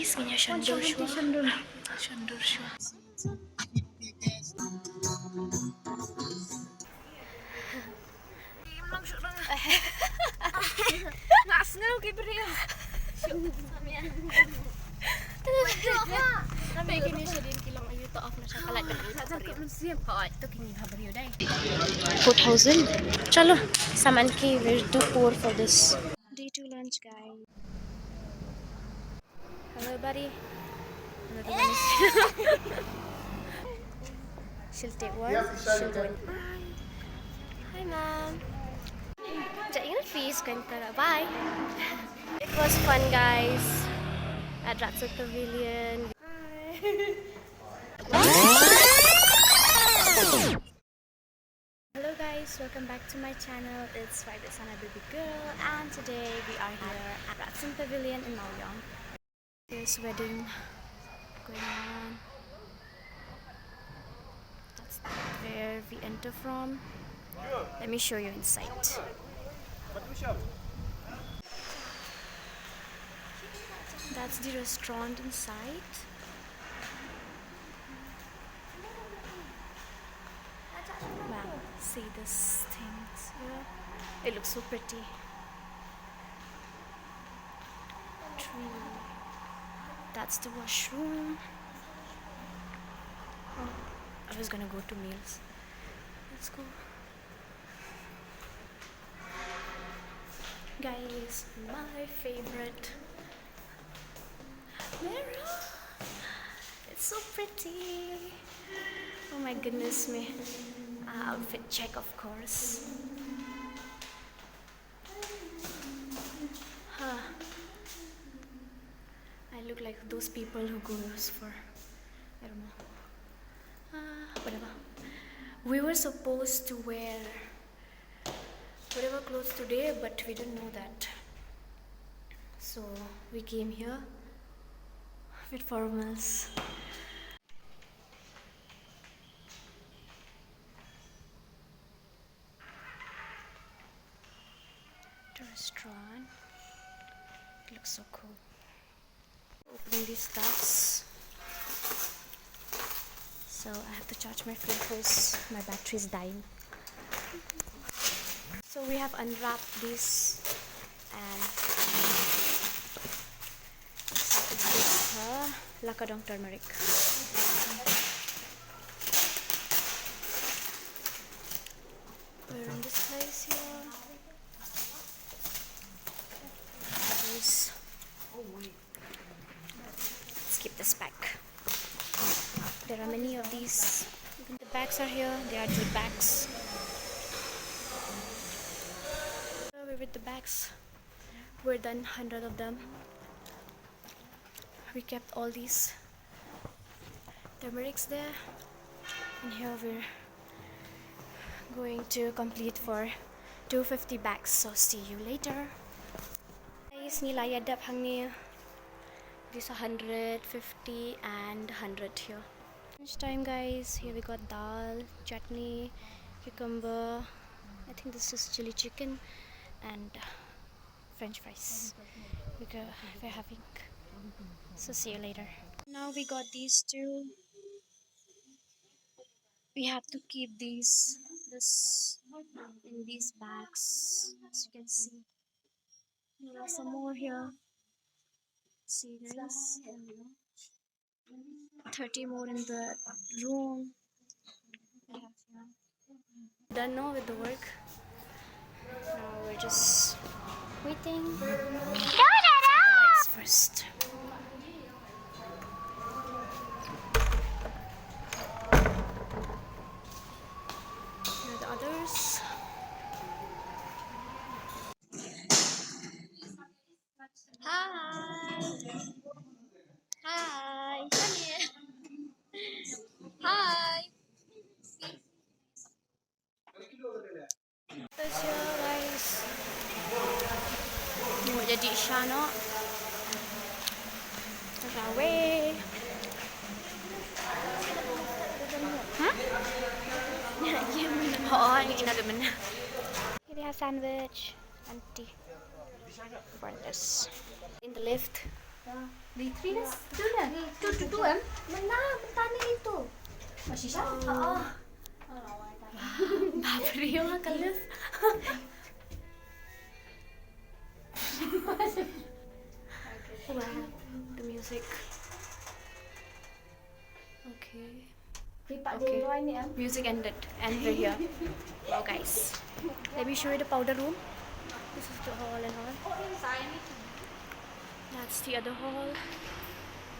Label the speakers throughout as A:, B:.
A: Guys, ganyan shandur siya. Shandur siya. Ngas nga lang kay Bria. Tapi kini siya din kilang ayo to off na siya kalat na siya. Ito kini Bria dai. 4,000. Chalo, saman ki we're too poor for this. Day 2 lunch, guys. Hello, buddy. She'll take one. She'll go in. Hi, mom. Fees. Bye. It was fun, guys, at RATSON Pavilion. Hello, guys. Welcome back to my channel. It's Sana Baby Girl, and today we are here at RATSON Pavilion in Mawiong. There's wedding going on. That's where we enter from. Let me show you inside. That's the restaurant inside. Wow, see this things here. It looks so pretty. Tree. That's the washroom. Oh, I was gonna go to meals. Let's go. Guys, my favorite mirror. It's so pretty. Oh my goodness me. Outfit check, of course. I look like those people who goes for, I don't know, whatever. We were supposed to wear whatever clothes today, but we didn't know that. So we came here with formals. The restaurant. It looks so cool. Opening these stuffs. So I have to charge my phone because my battery is dying. So we have unwrapped this, and this lakadong turmeric. We're in this place here. Let's keep this back. There are many of these. The bags are here. They are jute bags. With the bags, we're done 100 of them. We kept all these turmerics there, and here we're going to complete for 250 bags. So see you later. Guys, nilayad up hang this 150 and 100 here. Lunch time, guys. Here we got dal, chutney, cucumber. I think this is chili chicken and French fries. We're having. So see you later. Now we got these two. We have to keep this in these bags, as you can see. There are some more here. See this. 30 more in the room. Done now with the work. Now we're just waiting. Lights first. Here are the others. Hi. Hi. Hi. Ito siya, guys. Mau jadi siya, no? Rawe. Oo, yung inagaman na. Here we have sandwich and tea for this. In the lift,
B: Day 3 na. Ito na. 2 em.
A: Mentani itu.
B: Masih siya?
A: Oo. Babri yung kalis. Wow, the music. Okay. Okay. Music ended, and we're here. Wow, guys. Let me show you the powder room. This is the hall and all. That's the other hall.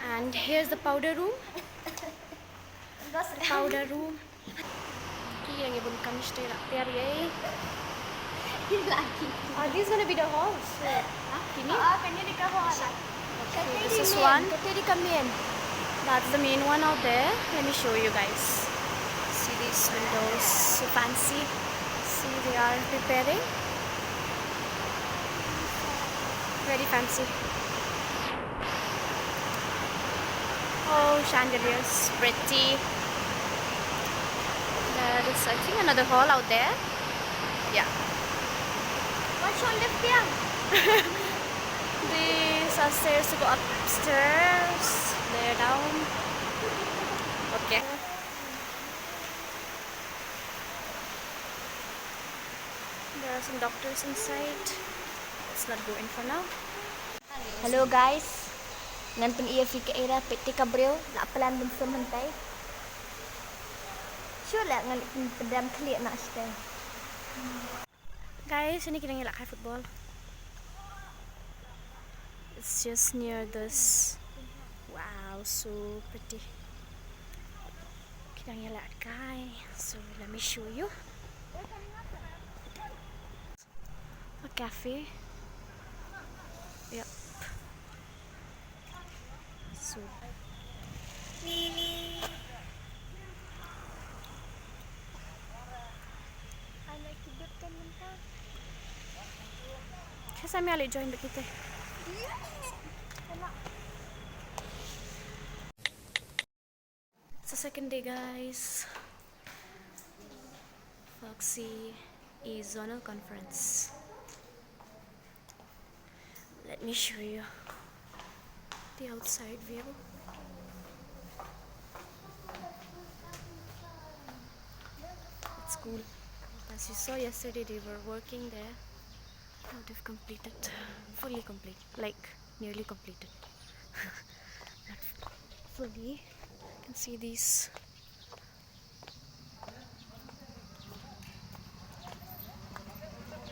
A: And here's the powder room. The powder room. Kaya yung ibon kami stay up there, yay. Are these gonna be the halls? Kini? Okay, this is one. That's the main one out there. Let me show you guys. See these windows, so fancy. See, they are preparing. Very fancy. Oh, chandeliers, pretty. There is, I think, another hall out there. Yeah.
B: What's your lift here?
A: These are stairs to go upstairs. They're down. Okay. There are some doctors inside. Let's not go in for now.
B: Hello guys. Nantun iya fika era peti kabril nak pelan ben sementai. Sure lah ngan pedam klik nak stay.
A: Guys, ini kita ngelak football. It's just near this. Wow, so pretty. Kita ngelak guy. So let me show you. A cafe. Yep. So
B: Anak tidur kan mentah.
A: kasi may ali join kita. It's the second day, guys. Foxy is zonal conference. Let me show you the outside view. It's cool. As you saw yesterday, they were working there. Now they've completed, fully complete, like nearly completed. Not fully. You can see these.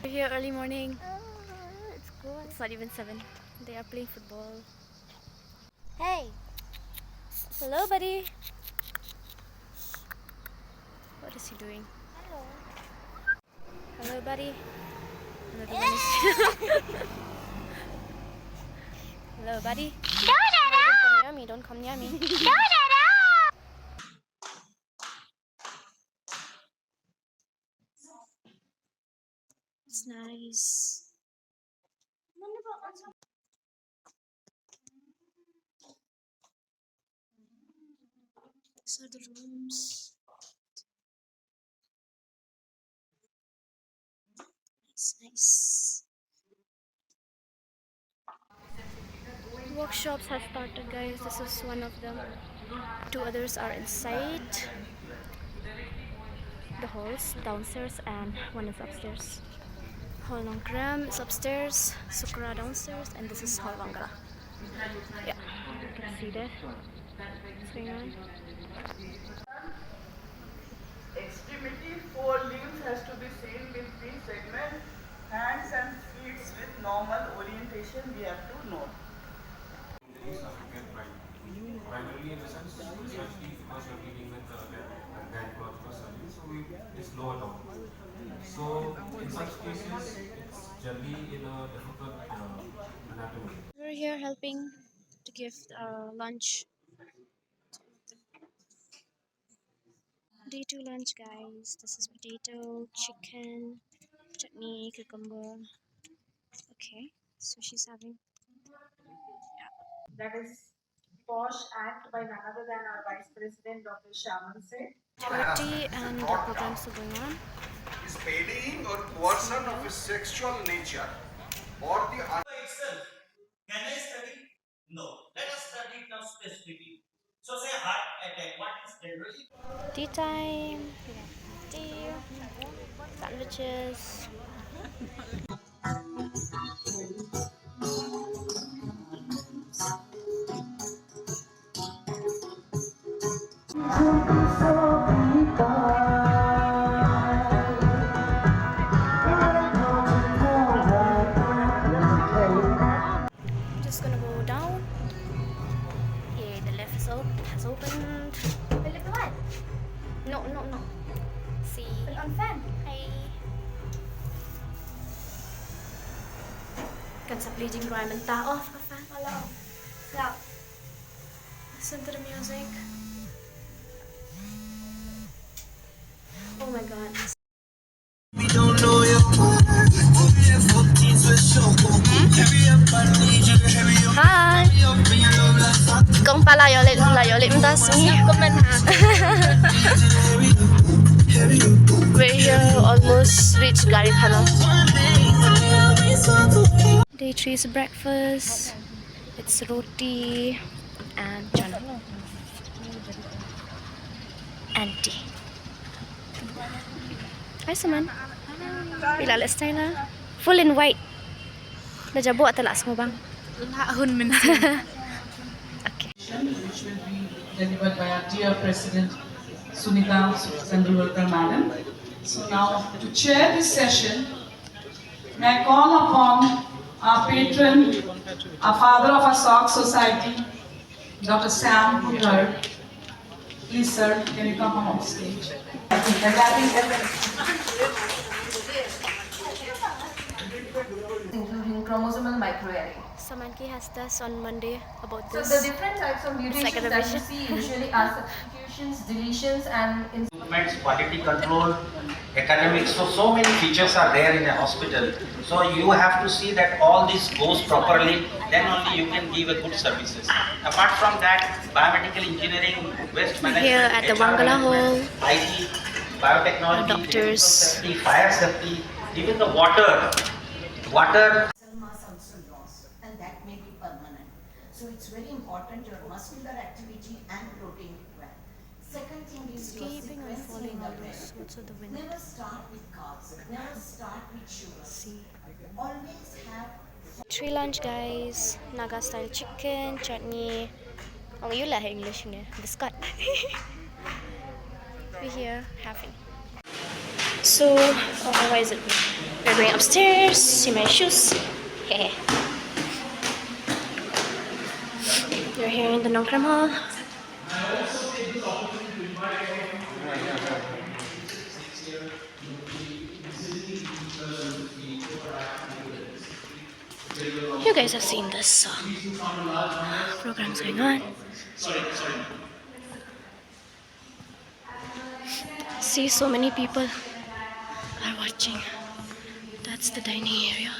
A: We're here early morning.
B: It's good.
A: It's not even 7. They are playing football.
B: Hey.
A: Hello, buddy. What is he doing?
B: Hello.
A: Hello, buddy. Another one is Hello, buddy. Don't come near me. Don't come near me. It's nice. These are the rooms. Nice. Workshops have started, guys. This is one of them. 2 others are inside the halls, downstairs, and one is upstairs. Hall Nongkram is upstairs, Sukra downstairs, and this is Hall Wangara. Yeah, you can see that. What's going on?
C: Extremity 4 limbs has to be seen with free segment, hands and feet with normal orientation we have to note.
D: Primarily in the sense, especially because you're dealing with gynecological surgery, so it's lower down. So in such cases, it's generally in a difficult anatomy.
A: We're here helping to give lunch. Day 2 lunch, guys. This is potato, chicken, chutney, cucumber. Okay, so she's having
C: That is POSH Act by none other than our Vice President Dr. Shaman said.
A: activity and the programs are going on.
E: Is paying or coercion of a sexual nature or the
F: itself. Can I study? No.
A: Tea time. We have tea, sandwiches. Just gonna go down. Yay, the lift has opened.
B: The lift what?
A: No. See.
B: Put on fan.
A: Hi. Kan sa bleeding ko ay menta off ka fan.
B: Wala. Stop.
A: Listen to the music. Oh my god. Hi. Kung palayo ulit mintas ni comment ha. We're here almost reached Garifano. Day 3's breakfast. It's roti and chana and tea. Hi Saman. Ilala style na. Full in white. Najabo at talas mo bang?
F: Lahon man.
A: Okay.
C: Which will be delivered by our dear President Sunita Sandulkar Madam. So now to chair this session, may I call upon our patron, our father of our SOC Society, Dr. Sam Pudhar. Please sir, can you come on stage?
F: Including chromosomal microarray.
A: Samanki has this on Monday about
F: So
A: this.
F: the different types of mutations
A: like a
F: that you
A: revision.
F: see usually are substitutions, deletions, and
G: Movements, quality control, academics. So many features are there in a hospital. So you have to see that all this goes properly. Then only you can give a good services. Apart from that, biomedical engineering, waste management,
A: Here at the
G: HR
A: Wangala
G: management, IT, biotechnology,
A: doctors.
G: safety, fire safety, even the water.
H: Muscle mass also lost, and that may be permanent. So it's very important your muscular activity and protein required. Second thing is your
A: Escaping and
H: sequencing
A: falling
H: in the
A: out of
H: breast.
A: what's of the wind.
H: Never start with carbs. Never start with sugar.
A: See.
H: Always have
A: Tree lunch guys. Naga style chicken, chutney. Oh, you like English ne? Biscuit. We're here having. So, why is it? We're going upstairs. See my shoes. Hey. We're here in the Nongkram Hall. You guys have seen this programs going on. See, so many people are watching. That's the dining area.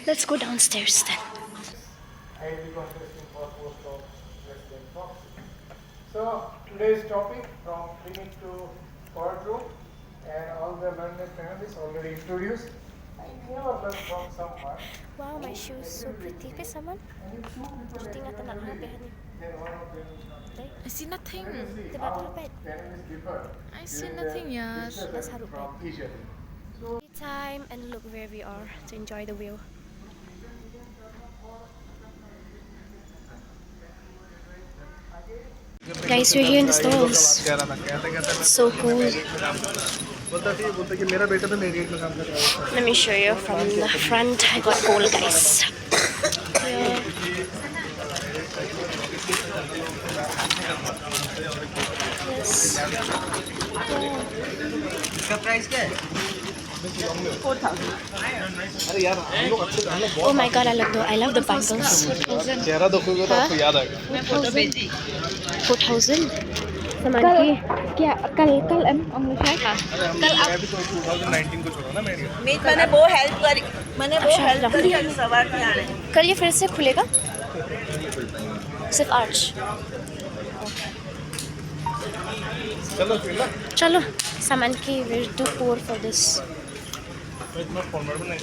A: Let's go downstairs then.
I: I will be contesting for post of President Proxy. So today's topic from clinic to courtroom, and all the learned panelists already introduced. I never learned from someone.
A: Wow, my shoes so pretty. Kay saman?
I: And if two people
A: Tingnan na lang
I: agree,
A: habi ni.
I: then one of them is not.
F: I see nothing.
I: See
A: Diba
I: how
A: dapat?
I: panelists differ
F: I see
I: during
F: nothing
I: the
F: yet.
I: discussion
A: Let's have a
I: from each other. So
A: Tea time, and look where we are to enjoy the view. Guys, we're here in the stalls. It's so cool. Let me show you from the front. I got gold, guys. Yeah. Yes.
G: इसका price क्या है?
A: Oh my god, I love the bangles. 4,000.
I: चेहरा देखोगे तो आपको याद आएगा
A: 4,000. सामान की क्या कल हम शायद
I: मैं भी तो 2019 को छोड़ा ना मैंने
C: मैंने वो हेल्प करी सवार के आने
A: कल ये फिर से खुलेगा सिर्फ आर्च.
I: चलो फिर ना
A: चलो सामान की we're too poor for this.
I: मैं इतना फॉर्मेट में नहीं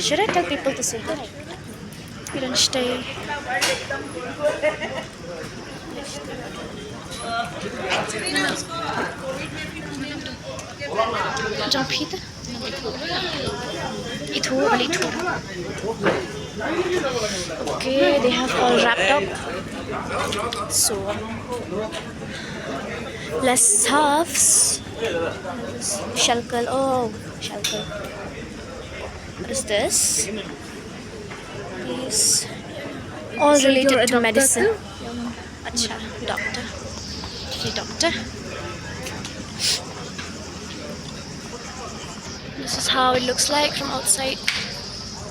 A: Should I tell people to say hi? We don't stay. Jump hit. Itu balik itu. Okay, they have all wrapped up. So less stuffs. Shalkal. Oh, shalkal. What is this? These all related to medicine. Acha, doctor. Okay, doctor. This is how it looks like from outside.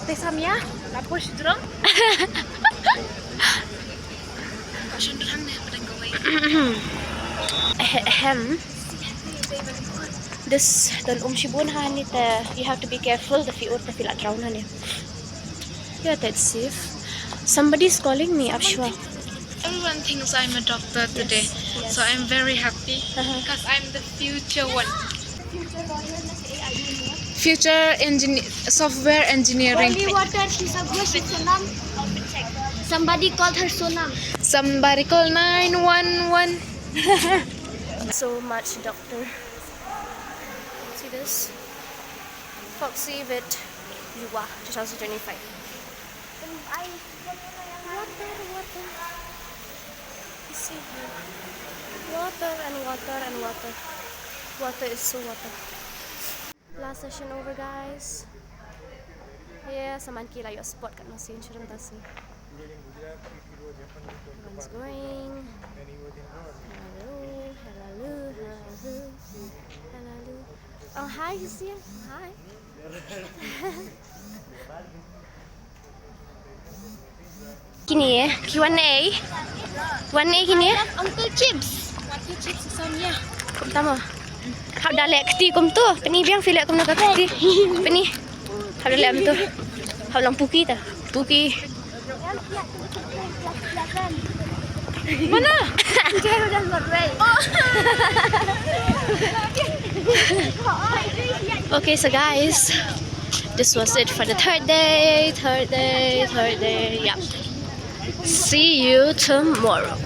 B: Samia, lapor sidrong.
A: Ahem. This dan shibun hanit. You have to be careful. The fiur the filat round hanit. Yeah, that's safe. Somebody's calling me, Abshwa.
J: Everyone thinks I'm a doctor today,
A: Yes.
J: so I'm very happy because I'm the future one. Future engineer, software engineering.
B: Somebody called her Sonam.
J: Somebody call 911.
A: So much, doctor. See this? Foxy with Yuwa 2025. Water. You see here. Water and water and water. Water is so water. Last session over, guys. Yeah, saman kila yung spot kat masih insurance tasi. Everyone's going. Hello. Oh, hi, Hussein. Hi. Kini Q&A. 1A kini.
B: Uncle Chips.
A: Samia. Pertama. Hab dalek keti kum tu. Pani biang filek kum nak keti. Pani. Hab dalek am tu. Hab lang puki ta. Puki. Mana? Okay, so guys, this was it for the third day. Yep. See you tomorrow.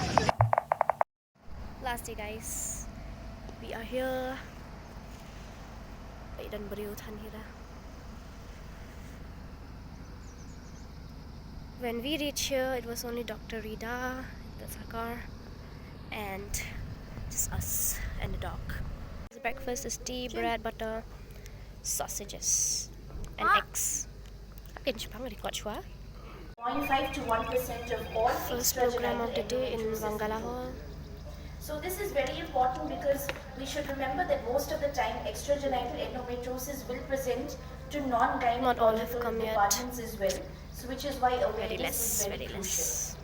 A: Last day, guys. We are here. Dan beriutan hira. When we reached here, it was only Dr. Rida, that's our car, and just us and the dog. The breakfast is tea, bread, butter, sausages, and eggs. 0.5
H: to 1% of all
A: First program of the day in Wangala Hall.
H: So this is very important because we should remember that most of the time extragenital endometriosis will present to non-gynecological
A: Not all have come yet.
H: departments as well. So which is why awareness is very
A: Very
H: crucial.
A: less.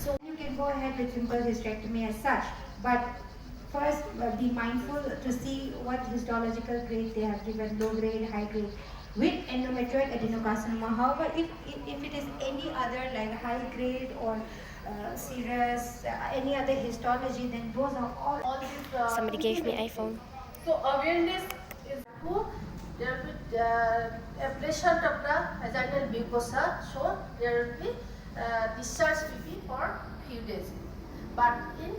K: So you can go ahead with simple hysterectomy as such, but first be mindful to see what histological grade they have given, low grade, high grade, with endometrioid adenocarcinoma. However, if it is any other like high grade or serous, any other histology, then those are all
A: Somebody gave me iPhone.
F: So awareness is who there will be ablation of the vaginal mucosa, so there will be discharge PP for few days. But in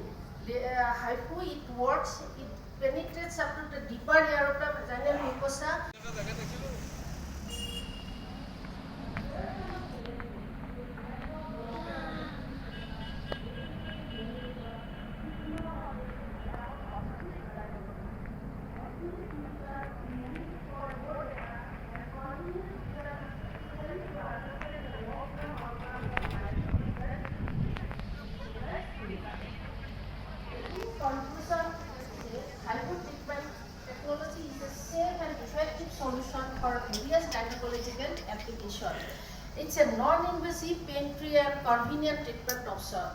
F: hypo it works, it penetrates up to the deeper layer of the vaginal mucosa. Conclusion, hypo treatment technology is a safe and effective solution for various gynecological applications. It's a non-invasive, pain-free and convenient treatment option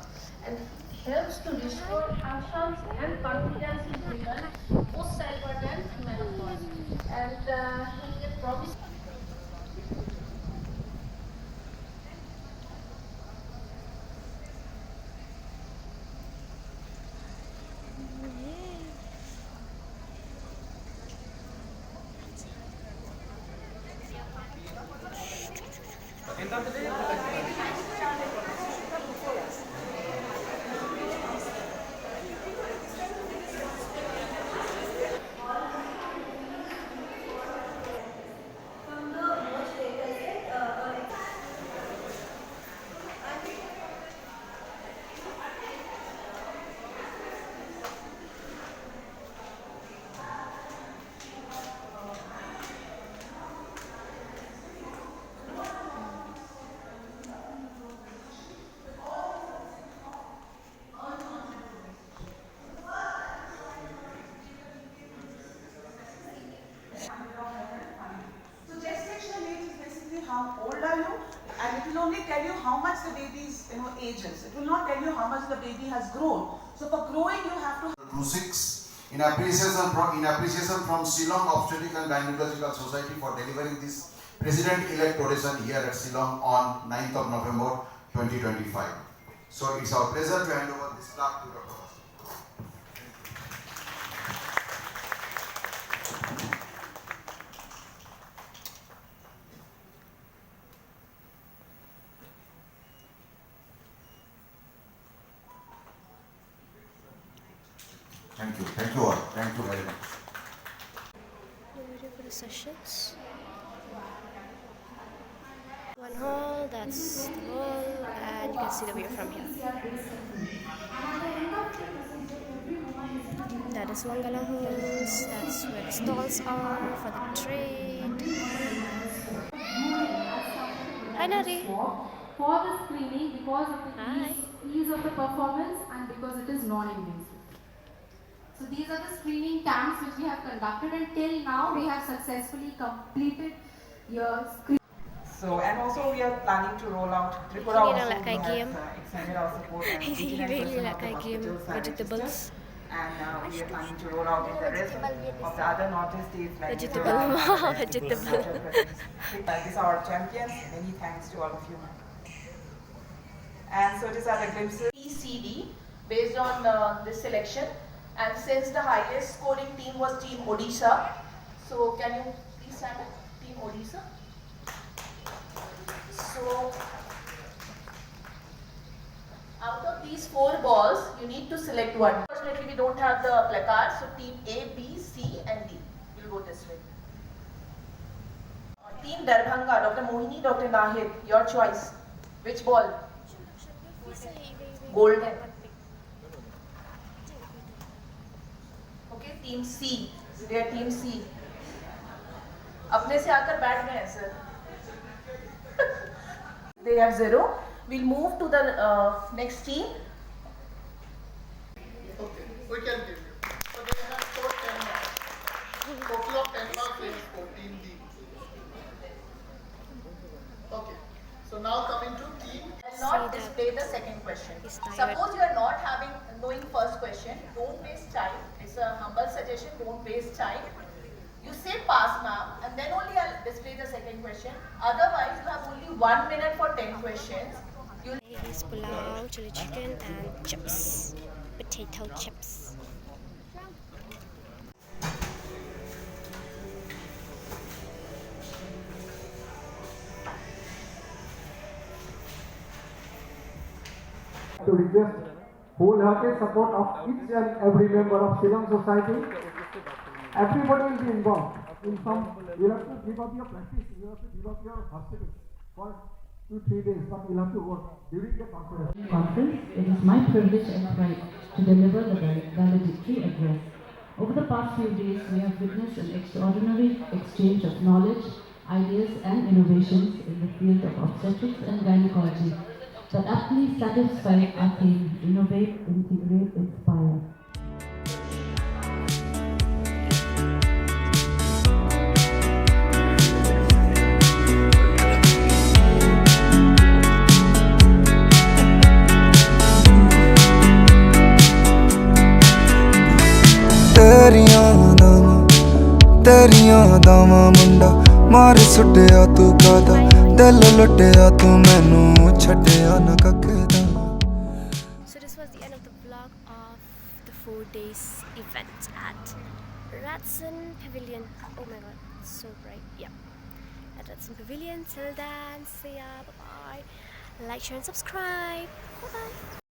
F: and helps to restore functions and confidence in women post-childbirth and menopause. And it promises
D: In
L: So gestational age is basically how old are you, and it will only tell you how much the baby's age is. It will not tell you how much the baby has grown. So for growing, you have to.
M: 26 in appreciation from Shillong Obstetric and Gynecological Society for delivering this President-elect oration here at Shillong on 9th of November 2025. So it's our pleasure to hand over this plaque to Dr. Thank you all. Thank you very much.
A: Ready for the sessions. One hall, that's the hall, and you can see the view from here. That is Wangala halls, that's where the stalls are for the trade. Hi Nari.
N: For the screening, because of the ease of the performance and because it is non-invasive. So these are the screening camps which we have conducted, and till now we have successfully completed your screening.
L: So, and also we are planning to roll out Tripura also has extended our support and 89% of the hospitals are
A: Vegetables.
L: And we are planning to roll out in the rest of the other northern states like
A: Vegetable.
L: These are our champions. Many thanks to all of you. And so these are the glimpses. PCD based on this selection. And since the highest scoring team was Team Odisha, so can you please stand up? Team Odisha. So, out of these 4 balls, you need to select one. Unfortunately, we don't have the placards, so team A, B, C and D will go this way. Team Darbhanga, Dr. Mohini, Dr. Nahid, your choice. Which ball? Golden. Okay, team C. They are team C. अपने से आकर बैठ गए हैं sir. They have 0. We'll move to the next team.
E: Okay, we can give you. So they have scored 10 marks. Total of 10 marks is 14 D. Okay, so now coming to team.
L: I'll not display the second question. Suppose you are not knowing first question, don't waste time. It's a humble suggestion, don't waste time. You say pass ma'am, and then only I'll display the second question. Otherwise, you have only 1 minute for 10 questions.
A: Here's pulao, chili chicken, and chips. Potato chips.
I: To request wholehearted support of each and every member of Shillong Society. Everybody will be involved in some. You have to give up your practice. You have to give up your hospital for 2-3 days, but you have to work during the conference.
O: It is my privilege and pride to deliver the valedictory address. Over the past few days, we have witnessed an extraordinary exchange of knowledge, ideas, and innovations in the field of obstetrics and gynecology that aptly satisfy our theme: innovate, integrate, inspire.
P: ਤੇਰੀਆਂ ਦਾਵਾਂ ਮੁੰਡਾ ਮਾਰ ਸੁੱਟਿਆ ਤੂੰ ਕਾਦਾ ਦਿਲ ਲੁੱਟਿਆ ਤੂੰ ਮੈਨੂੰ ਛੱਡਿਆ ਨਾ ਕੱਕੇ ਦਾ
A: So this was the end of the vlog of the 4 days event at RATSON Pavilion. Oh my god, it's so bright. Yeah. at RATSON Pavilion. Till then, see ya, bye bye. Like, share and subscribe. Bye bye.